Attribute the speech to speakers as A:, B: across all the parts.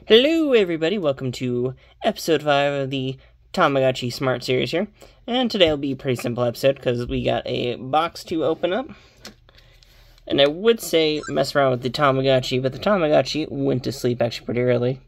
A: Hello everybody, welcome to episode 5 of the Tamagotchi Smart Series here. And today will be a pretty simple episode because we got a box to open up. And I would say mess around with the Tamagotchi, but the Tamagotchi went to sleep actually pretty early.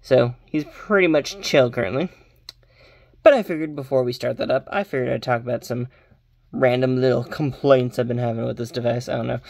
A: So he's pretty much chill currently. But I figured before we start that up, I'd talk about some random little complaints I've been having with this device. I don't know.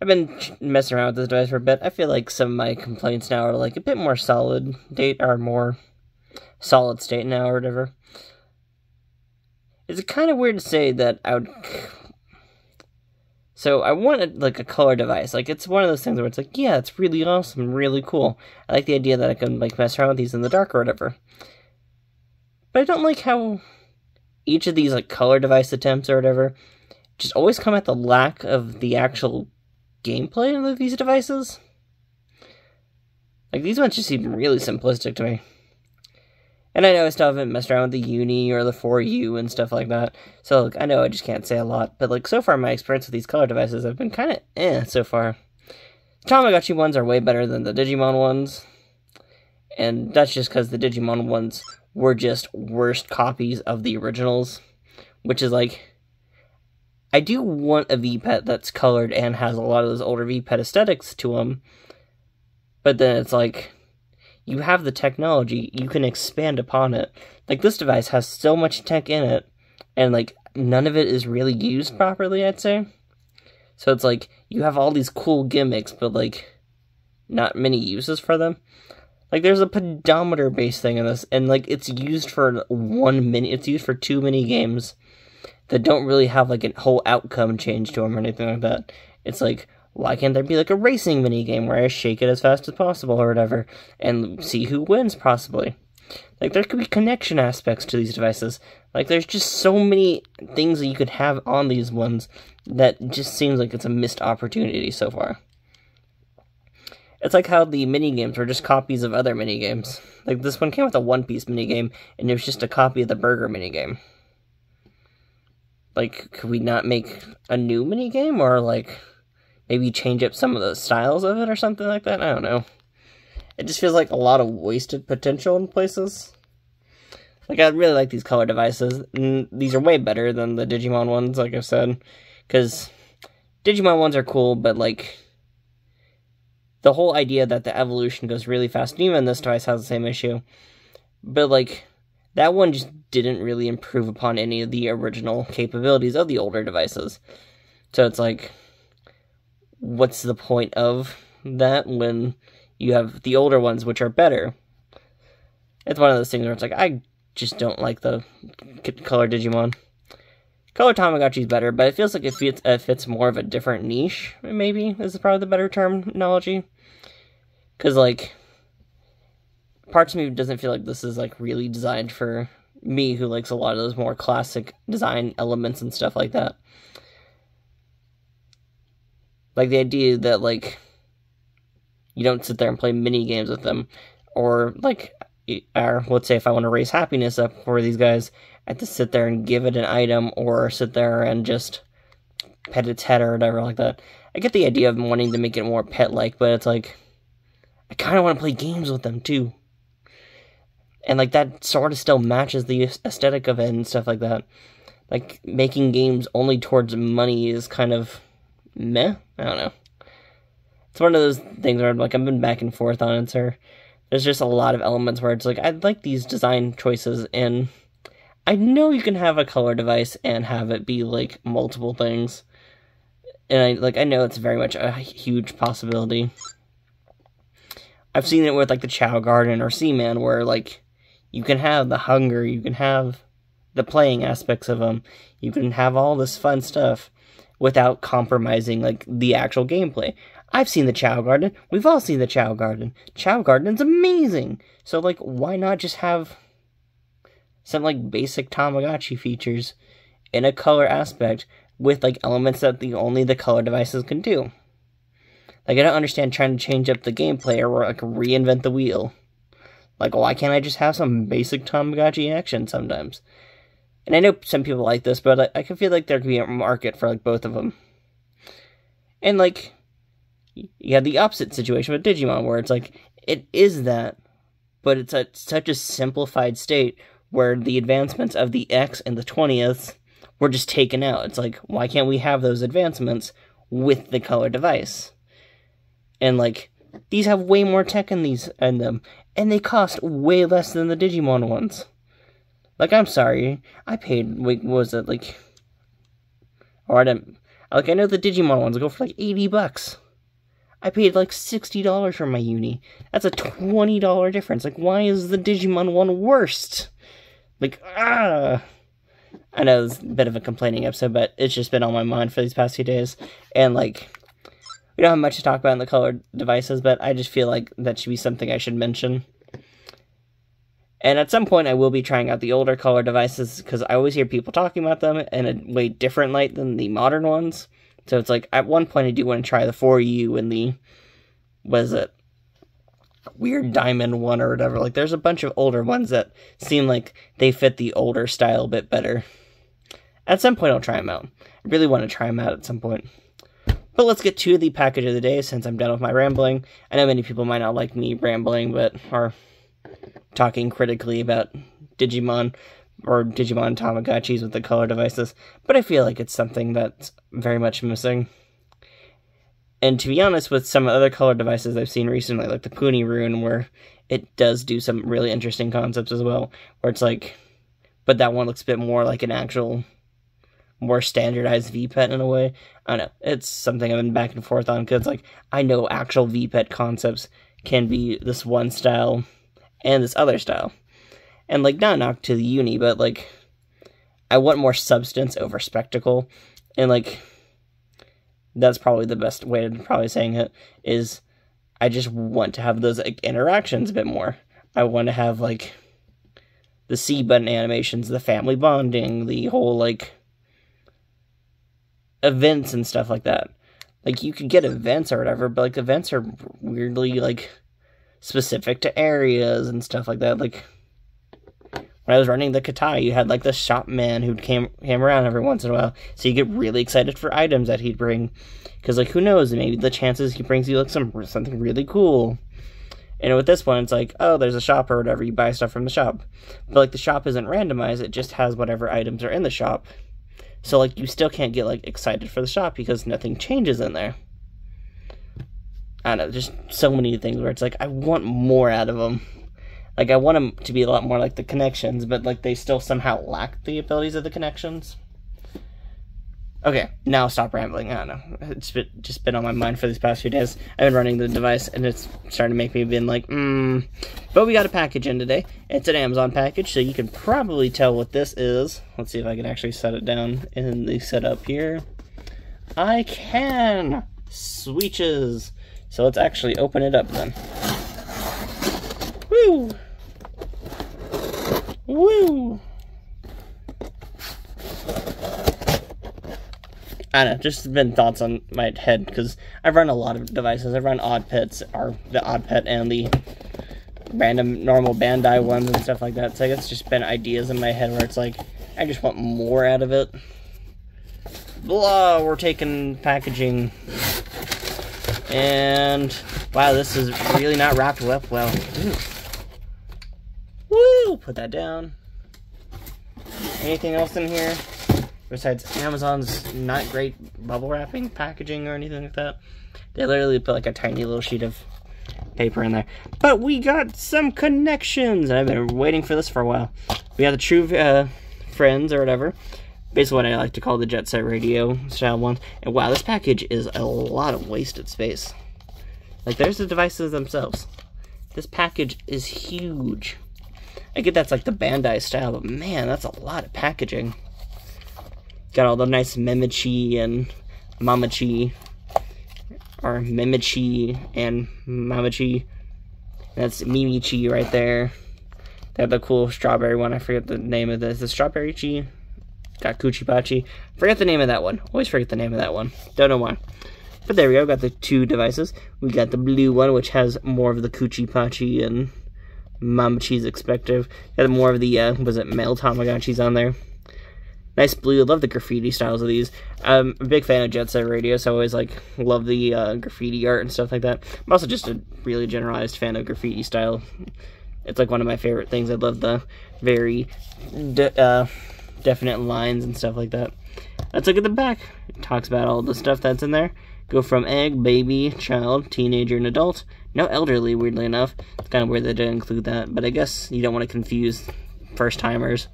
A: I've been messing around with this device for a bit. I feel like some of my complaints now are like a bit more solid state now or whatever. It's kind of weird to say that I would... So I wanted like a color device. Like it's one of those things where it's like, yeah, it's really awesome, really cool. I like the idea that I can like mess around with these in the dark or whatever. But I don't like how each of these like color device attempts or whatever just always come at the lack of the actual gameplay of these devices. Like, these ones just seem really simplistic to me. And I know I still haven't messed around with the Uni or the 4U and stuff like that, so, like, I know I just can't say a lot, but, like, so far my experience with these color devices have been kind of so far. The Tamagotchi ones are way better than the Digimon ones, and that's just because the Digimon ones were just worst copies of the originals, which is, like, I do want a V-Pet that's colored and has a lot of those older V-Pet aesthetics to them, but then it's like, you have the technology, you can expand upon it. Like, this device has so much tech in it, and, like, none of it is really used properly, I'd say. So it's like, you have all these cool gimmicks, but, like, not many uses for them. Like, there's a pedometer-based thing in this, and, like, it's used for it's used for 2 mini games that don't really have, like, a whole outcome change to them or anything like that. It's like, why can't there be, like, a racing minigame where I shake it as fast as possible or whatever, and see who wins, possibly? Like, there could be connection aspects to these devices. Like, there's just so many things that you could have on these ones that just seems like it's a missed opportunity so far. It's like how the minigames were just copies of other minigames. Like, this one came with a One Piece minigame, and it was just a copy of the Burger minigame. Like, could we not make a new minigame, or, like, maybe change up some of the styles of it or something like that? I don't know. It just feels like a lot of wasted potential in places. Like, I really like these color devices, and these are way better than the Digimon ones, like I've said, because Digimon ones are cool, but, like, the whole idea that the evolution goes really fast, and even this device has the same issue, but, like, that one just didn't really improve upon any of the original capabilities of the older devices. So it's like, what's the point of that when you have the older ones, which are better? It's one of those things where it's like, I just don't like the color Digimon. Color Tamagotchi is better, but it feels like it fits more of a different niche, maybe, is probably the better terminology. Because, like, parts of me doesn't feel like this is, like, really designed for me, who likes a lot of those more classic design elements and stuff like that. Like, the idea that, like, you don't sit there and play mini games with them, or, like, let's say if I want to raise happiness up for these guys, I have to sit there and give it an item, or sit there and just pet its head or whatever like that. I get the idea of wanting to make it more pet-like, but it's like, I kind of want to play games with them, too. And, like, that sort of still matches the aesthetic of it and stuff like that. Like, making games only towards money is kind of meh? I don't know. It's one of those things where, like, I've been back and forth on it, so there's just a lot of elements where it's like, I like these design choices, and I know you can have a color device and have it be, like, multiple things. And, I know it's very much a huge possibility. I've seen it with, like, the Chow Garden or Seaman, where, like, you can have the hunger, you can have the playing aspects of them, you can have all this fun stuff without compromising, like, the actual gameplay. I've seen the Chow Garden, we've all seen the Chow Garden. Chow Garden's amazing! So, like, why not just have some, like, basic Tamagotchi features in a color aspect with, like, elements that only the color devices can do? Like, I don't understand trying to change up the gameplay or, like, reinvent the wheel. Like, why can't I just have some basic Tamagotchi action sometimes? And I know some people like this, but I can feel like there could be a market for, like, both of them. And, like, you have the opposite situation with Digimon, where it's like, it is that, but it's at such a simplified state where the advancements of the X and the 20th were just taken out. It's like, why can't we have those advancements with the color device? And like, these have way more tech in them, and they cost way less than the Digimon ones. Like, I'm sorry, I paid, wait, what was it, like, or I didn't, like, I know the Digimon ones go for like $80. I paid like $60 for my uni. That's a $20 difference. Like, why is the Digimon one worst? Like, I know it's a bit of a complaining episode, but it's just been on my mind for these past few days. And, like, we don't have much to talk about in the colored devices, but I just feel like that should be something I should mention. And at some point, I will be trying out the older color devices, because I always hear people talking about them in a way different light than the modern ones. So it's like, at one point, I do want to try the 4U and the, what is it, Weird Diamond one or whatever. Like, there's a bunch of older ones that seem like they fit the older style a bit better. At some point, I'll try them out. I really want to try them out at some point. But let's get to the package of the day, since I'm done with my rambling. I know many people might not like me rambling, but are talking critically about Digimon, or Digimon Tamagotchis with the color devices, but I feel like it's something that's very much missing. And to be honest, with some other color devices I've seen recently, like the Puni Rune, where it does do some really interesting concepts as well, where it's like, but that one looks a bit more like an actual, more standardized VPET in a way. I don't know, it's something I've been back and forth on, because like, I know actual VPET concepts can be this one style and this other style. And, like, not knock to the uni, but, like, I want more substance over spectacle. And, like, that's probably the best way of probably saying it, is I just want to have those, like, interactions a bit more. I want to have, like, the C button animations, the family bonding, the whole, like, events and stuff like that. Like, you could get events or whatever, but, like, events are weirdly, like, specific to areas and stuff like that. Like, when I was running the Katai, you had, like, the shop man who came around every once in a while, so you get really excited for items that he'd bring, because, like, who knows, maybe the chances he brings you, like, something really cool. And with this one, it's like, oh, there's a shop or whatever, you buy stuff from the shop. But, like, the shop isn't randomized, it just has whatever items are in the shop. So, like, you still can't get, like, excited for the shop, because nothing changes in there. I don't know, just so many things where it's like, I want more out of them. Like, I want them to be a lot more like the connections, but, like, they still somehow lack the abilities of the connections. Okay, now I'll stop rambling. I don't know. It's just been on my mind for these past few days. I've been running the device, and it's starting to make me been like, But we got a package in today. It's an Amazon package, so you can probably tell what this is. Let's see if I can actually set it down in the setup here. I can! Sweeches! So let's actually open it up then. Woo! Woo! I don't know, just been thoughts on my head, because I've run a lot of devices. I've run Odd Pets, or the Odd Pet and the random normal Bandai ones and stuff like that. So I guess it's just been ideas in my head where it's like, I just want more out of it. Blah, we're taking packaging. And, wow, this is really not wrapped up well. Woo! Put that down. Anything else in here? Besides Amazon's not great bubble wrapping, packaging, or anything like that. They literally put like a tiny little sheet of paper in there. But we got some connections! I've been waiting for this for a while. We got the True Friends, or whatever. Basically what I like to call the Jet Set Radio style ones. And wow, this package is a lot of wasted space. Like, there's the devices themselves. This package is huge. I get that's like the Bandai style, but man, that's a lot of packaging. Got all the nice Memichi and Mamachi. Or Memichi and Mamachi. That's Mimichi right there. They have the cool strawberry one. I forget the name of this. The Strawberry Chi. Got Kuchipachi. Forget the name of that one. Always forget the name of that one. Don't know why. But there we go. Got the two devices. We got the blue one, which has more of the Kuchipachi and Mamachi's expective. Got more of the, was it male Tamagotchis on there. Nice blue. I love the graffiti styles of these. I'm a big fan of Jet Set Radio, so I always love the graffiti art and stuff like that. I'm also just a really generalized fan of graffiti style. It's like one of my favorite things. I love the very definite lines and stuff like that. Let's look at the back. It talks about all the stuff that's in there. Go from egg, baby, child, teenager, and adult. No elderly, weirdly enough. It's kind of weird they didn't include that, but I guess you don't want to confuse first-timers.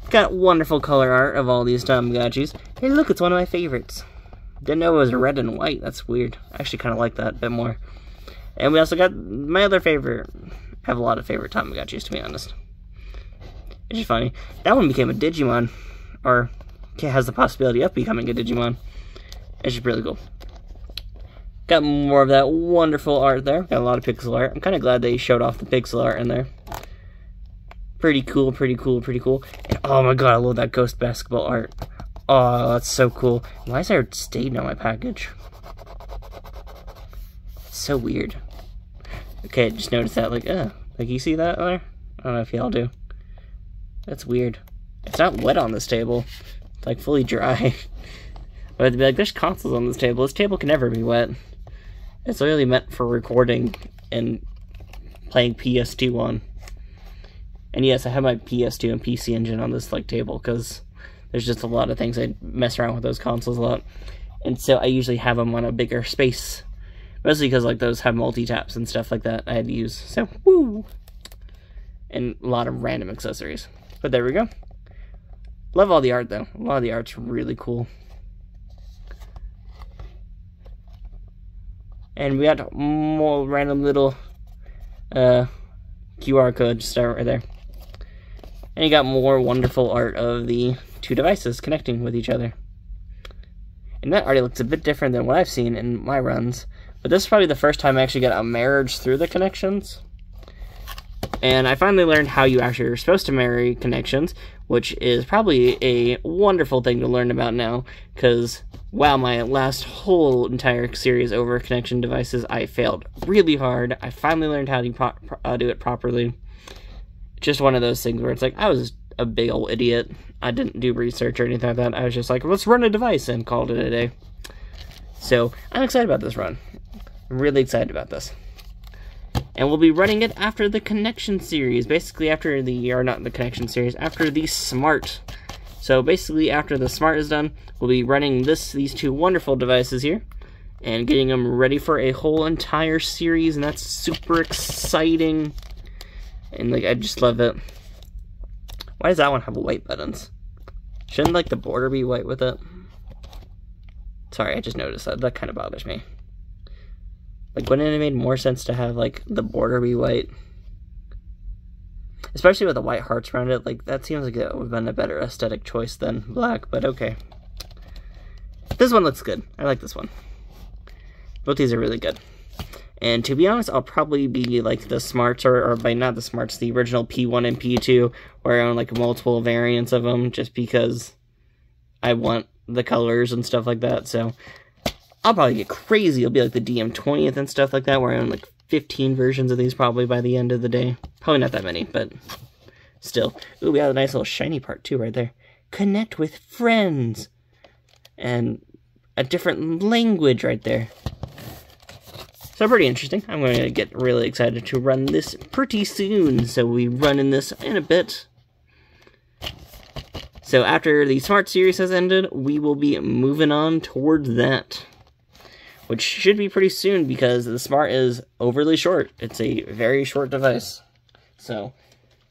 A: Got wonderful color art of all these Tamagotchis. Hey, look, it's one of my favorites. Didn't know it was red and white. That's weird. I actually kind of like that a bit more. And we also got my other favorite. I have a lot of favorite Tamagotchis, to be honest. It's just funny. That one became a Digimon. Or has the possibility of becoming a Digimon. It's just really cool. Got more of that wonderful art there. Got a lot of pixel art. I'm kind of glad they showed off the pixel art in there. Pretty cool, pretty cool, pretty cool. And oh my god, I love that ghost basketball art. Oh, that's so cool. Why is there a stain on my package? It's so weird. Okay, just noticed that, like you see that there? I don't know if y'all do. That's weird. It's not wet on this table. It's like fully dry. But I'd be like, there's consoles on this table. This table can never be wet. It's literally meant for recording and playing PS2 on. And yes, I have my PS2 and PC Engine on this table because there's just a lot of things I mess around with those consoles a lot. And so I usually have them on a bigger space. Mostly because those have multi-taps and stuff like that I had to use. So, woo! And a lot of random accessories. But there we go. Love all the art though. A lot of the art's really cool. And we got more random little QR code just right there. And you got more wonderful art of the two devices connecting with each other. And that already looks a bit different than what I've seen in my runs. But this is probably the first time I actually got a marriage through the connections. And I finally learned how you actually are supposed to marry connections, which is probably a wonderful thing to learn about now, because, wow, my last whole entire series over connection devices, I failed really hard. I finally learned how to do it properly. Just one of those things where it's like, I was a big old idiot. I didn't do research or anything like that. I was just like, let's run a device and called it a day. So, I'm excited about this run. I'm really excited about this. And we'll be running it after the Connection series. Basically after the, or not the Connection series, after the Smart. So basically after the Smart is done, we'll be running these two wonderful devices here. And getting them ready for a whole entire series. And that's super exciting. And I just love it. Why does that one have white buttons? Shouldn't the border be white with it? Sorry, I just noticed that. That kind of bothers me. Wouldn't it have made more sense to have, the border be white? Especially with the white hearts around it. That seems like it would have been a better aesthetic choice than black, but okay. This one looks good. I like this one. Both these are really good. And to be honest, I'll probably be the Smarts, or by not the Smarts, the original P1 and P2, where I own multiple variants of them, just because I want the colors and stuff like that, so I'll probably get crazy. It'll be the DM20th and stuff like that, where I own 15 versions of these probably by the end of the day. Probably not that many, but still. Ooh, we have a nice little shiny part too right there. Connect with friends. And a different language right there. So pretty interesting. I'm going to get really excited to run this pretty soon. So we'll be running this in a bit. So after the Smart series has ended, we will be moving on towards that. Which should be pretty soon because the Smart is overly short. It's a very short device. So,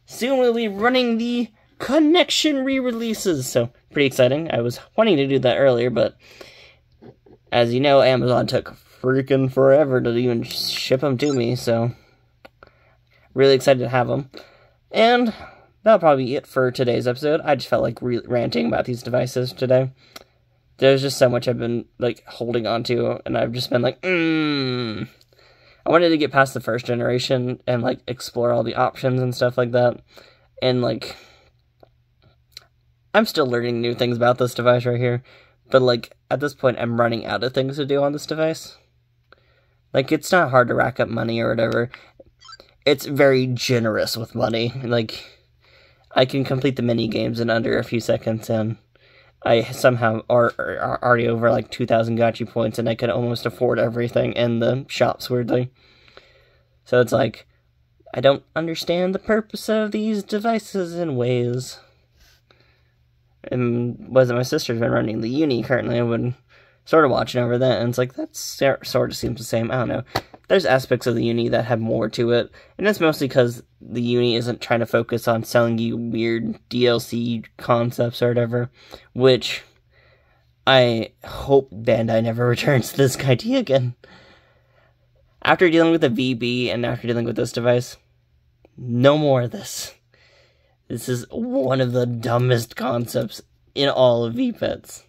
A: soon we'll be running the Connection re-releases. So, pretty exciting. I was wanting to do that earlier, but as you know, Amazon took freaking forever to even ship them to me. So, really excited to have them. And that'll probably be it for today's episode. I just felt like ranting about these devices today. There's just so much I've been, holding on to, and I've just been I wanted to get past the first generation and, explore all the options and stuff like that. And, I'm still learning new things about this device right here. But, at this point, I'm running out of things to do on this device. It's not hard to rack up money or whatever. It's very generous with money. I can complete the mini games in under a few seconds, and I somehow are already over like 2,000 gotchi points, and I can almost afford everything in the shops, weirdly. So it's like, I don't understand the purpose of these devices in ways. And my sister's been running the uni currently, I've been sort of watching over that, and it's like, that sort of seems the same. I don't know. There's aspects of the uni that have more to it, and that's mostly because the uni isn't trying to focus on selling you weird DLC concepts or whatever, which I hope Bandai never returns to this idea again. After dealing with the VB and after dealing with this device, no more of this. This is one of the dumbest concepts in all of VPets.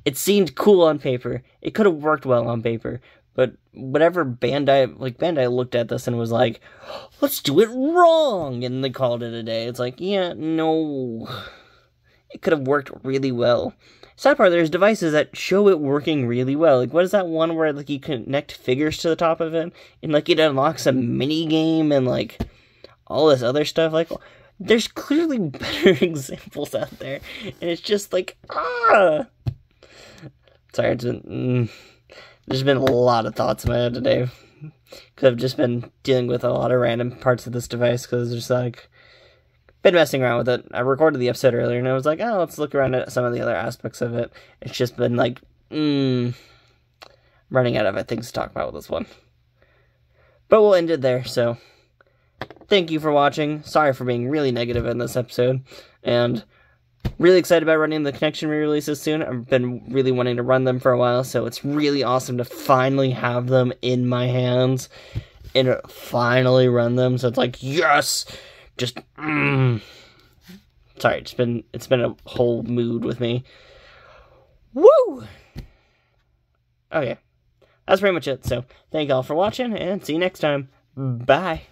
A: It seemed cool on paper. It could have worked well on paper. But whatever Bandai looked at this and was like, let's do it wrong! And they called it a day. It's like, yeah, no. It could have worked really well. Sad part, there's devices that show it working really well. Like, what is that one where, like, you connect figures to the top of it? And, like, it unlocks a mini game and, like, all this other stuff? Like, there's clearly better examples out there. And it's just like, Sorry, there's been a lot of thoughts in my head today. Because I've just been dealing with a lot of random parts of this device. Because just like, been messing around with it. I recorded the episode earlier and I was like, oh, let's look around at some of the other aspects of it. It's just been like, running out of things to talk about with this one. But we'll end it there, so thank you for watching. Sorry for being really negative in this episode. And really excited about running the Connection re-releases soon. I've been really wanting to run them for a while, so it's really awesome to finally have them in my hands and finally run them. So it's like, yes! Just, Sorry, it's been a whole mood with me. Woo! Okay, that's pretty much it. So, thank you all for watching, and see you next time. Bye!